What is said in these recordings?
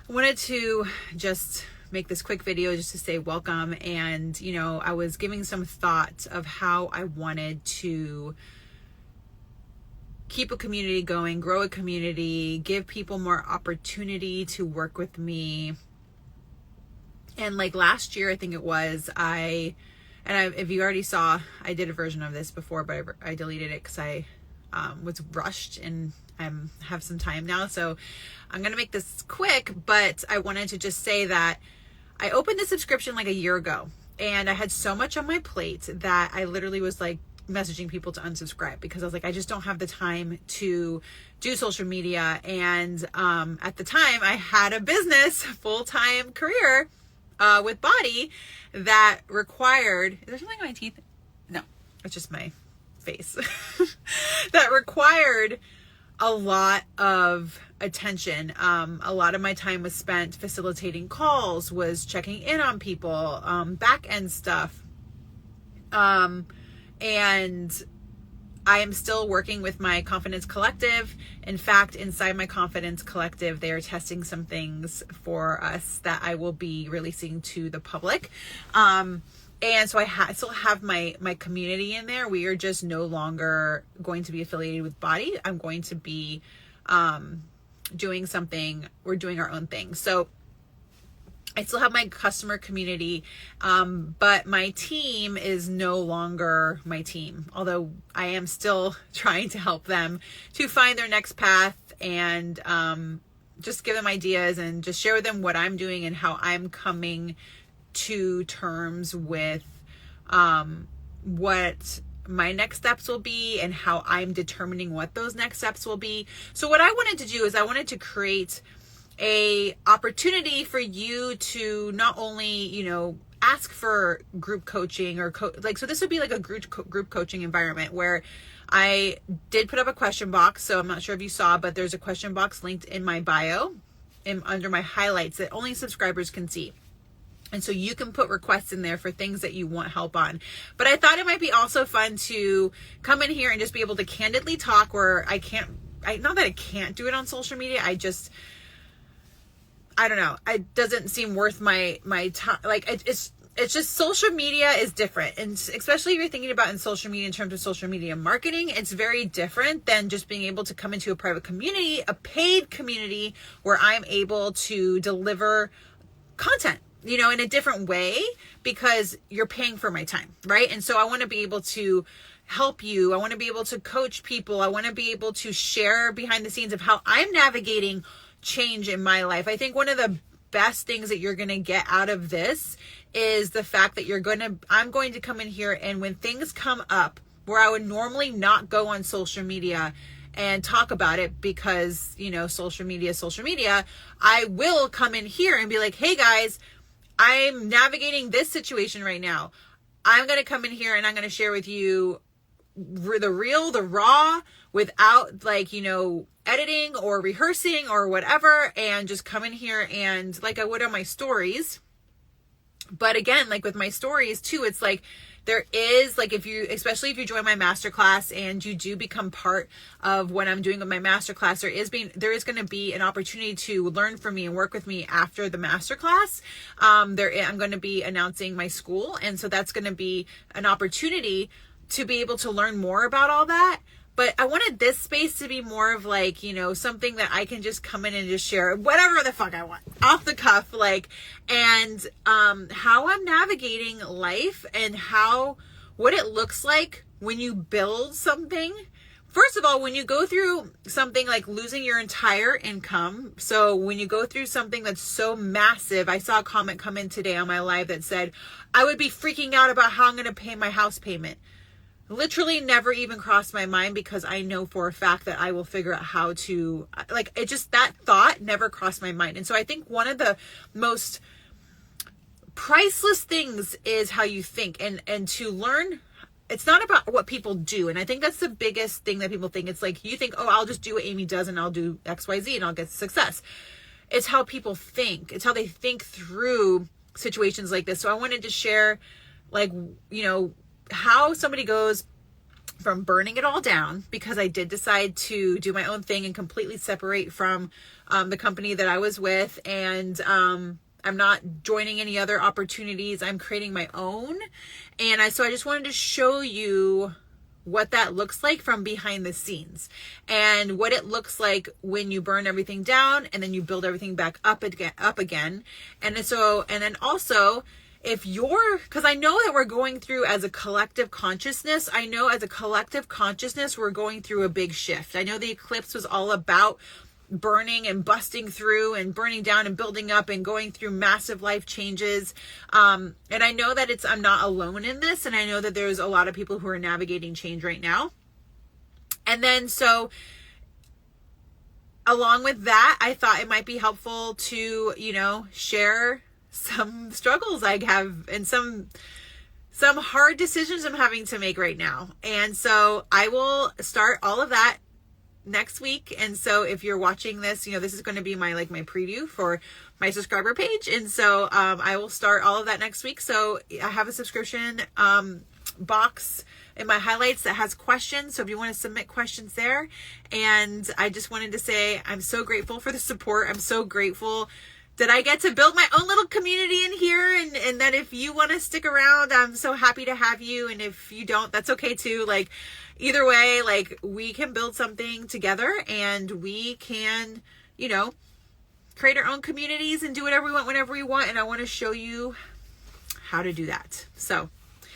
I wanted to just make this quick video just to say welcome. And, I was giving some thought of how I wanted to keep a community going, grow a community, give people more opportunity to work with me. And like last year, I think it was, if you already saw, I did a version of this before, but I deleted it because I was rushed and I have some time now. So I'm going to make this quick, but I wanted to just say that I opened the subscription like a year ago and I had so much on my plate that I literally was like messaging people to unsubscribe because I was like, I just don't have the time to do social media. And at the time I had a business, full-time career with Body that required, is there something on my teeth? No, it's just my face. That required a lot of attention. A lot of my time was spent facilitating calls, was checking in on people, back end stuff. And I am still working with my Confidence Collective. In fact, inside my Confidence Collective, they are testing some things for us that I will be releasing to the public. And so I still have my community in there. We are just no longer going to be affiliated with Body. I'm going to be doing something. We're doing our own thing. So I still have my customer community, but my team is no longer my team. Although I am still trying to help them to find their next path and just give them ideas and just share with them what I'm doing and how I'm coming to terms with what my next steps will be and how I'm determining what those next steps will be. So what I wanted to do is I wanted to create a opportunity for you to not only, ask for group coaching or so this would be like a group coaching environment where I did put up a question box. So I'm not sure if you saw, but there's a question box linked in my bio and under my highlights that only subscribers can see. And so you can put requests in there for things that you want help on. But I thought it might be also fun to come in here and just be able to candidly talk where not that I can't do it on social media. I don't know. It doesn't seem worth my time. Like it's just social media is different. And especially if you're thinking about in social media in terms of social media marketing, it's very different than just being able to come into a private community, a paid community where I'm able to deliver content, in a different way because you're paying for my time, right? And so I want to be able to help you. I want to be able to coach people. I want to be able to share behind the scenes of how I'm navigating change in my life. I think one of the best things that you're going to get out of this is the fact that I'm going to come in here and when things come up where I would normally not go on social media and talk about it because, social media, I will come in here and be like, hey guys, I'm navigating this situation right now. I'm going to come in here and I'm going to share with you the raw without editing or rehearsing or whatever, and just come in here and like I would on my stories. But again, like with my stories too, it's like there is especially if you join my masterclass and you do become part of what I'm doing with my masterclass, there is going to be an opportunity to learn from me and work with me after the masterclass. I'm going to be announcing my school. And so that's going to be an opportunity to be able to learn more about all that. But I wanted this space to be more of something that I can just come in and just share whatever the fuck I want off the cuff, and how I'm navigating life and what it looks like when you build something. First of all, when you go through something like losing your entire income. So when you go through something that's so massive, I saw a comment come in today on my live that said, I would be freaking out about how I'm going to pay my house payment. Literally never even crossed my mind because I know for a fact that I will figure out how to, that thought never crossed my mind. And so I think one of the most priceless things is how you think and to learn. It's not about what people do. And I think that's the biggest thing that people think. It's like, you think, oh, I'll just do what Amy does and I'll do X, Y, Z and I'll get success. It's how people think. It's how they think through situations like this. So I wanted to share how somebody goes from burning it all down, because I did decide to do my own thing and completely separate from the company that I was with. And I'm not joining any other opportunities. I'm creating my own. And so I just wanted to show you what that looks like from behind the scenes, and what it looks like when you burn everything down and then you build everything back up again. And then also, because I know that we're going through as a collective consciousness, we're going through a big shift. I know the eclipse was all about burning and busting through and burning down and building up and going through massive life changes. And I know that I'm not alone in this. And I know that there's a lot of people who are navigating change right now. And then, so along with that, I thought it might be helpful to, share some struggles I have and some hard decisions I'm having to make right now. And so I will start all of that next week. And so if you're watching this, this is going to be my preview for my subscriber page. And so I will start all of that next week. So I have a subscription box in my highlights that has questions. So if you want to submit questions there. And I just wanted to say, I'm so grateful for the support. I'm so grateful that I get to build my own little community in here, and that if you want to stick around, I'm so happy to have you. And if you don't, that's okay too. Either way, we can build something together, and we can, create our own communities and do whatever we want, whenever we want. And I want to show you how to do that. So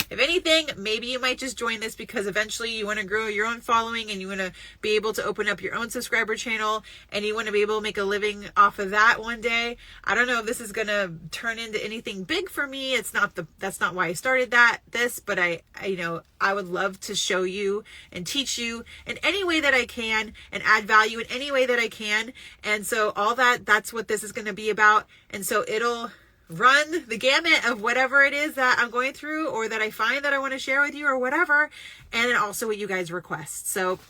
if anything, maybe you might just join this because eventually you want to grow your own following, and you want to be able to open up your own subscriber channel, and you want to be able to make a living off of that one day. I don't know if this is going to turn into anything big for me. That's not why I started this, but I would love to show you and teach you in any way that I can, and add value in any way that I can. And so that's what this is going to be about. And so it'll run the gamut of whatever it is that I'm going through, or that I find that I want to share with you, or whatever. And then also what you guys request. So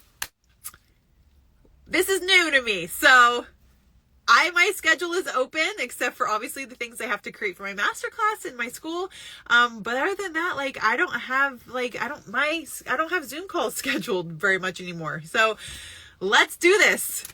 this is new to me. So my schedule is open, except for obviously the things I have to create for my masterclass in my school. But other than that, I don't have Zoom calls scheduled very much anymore. So let's do this.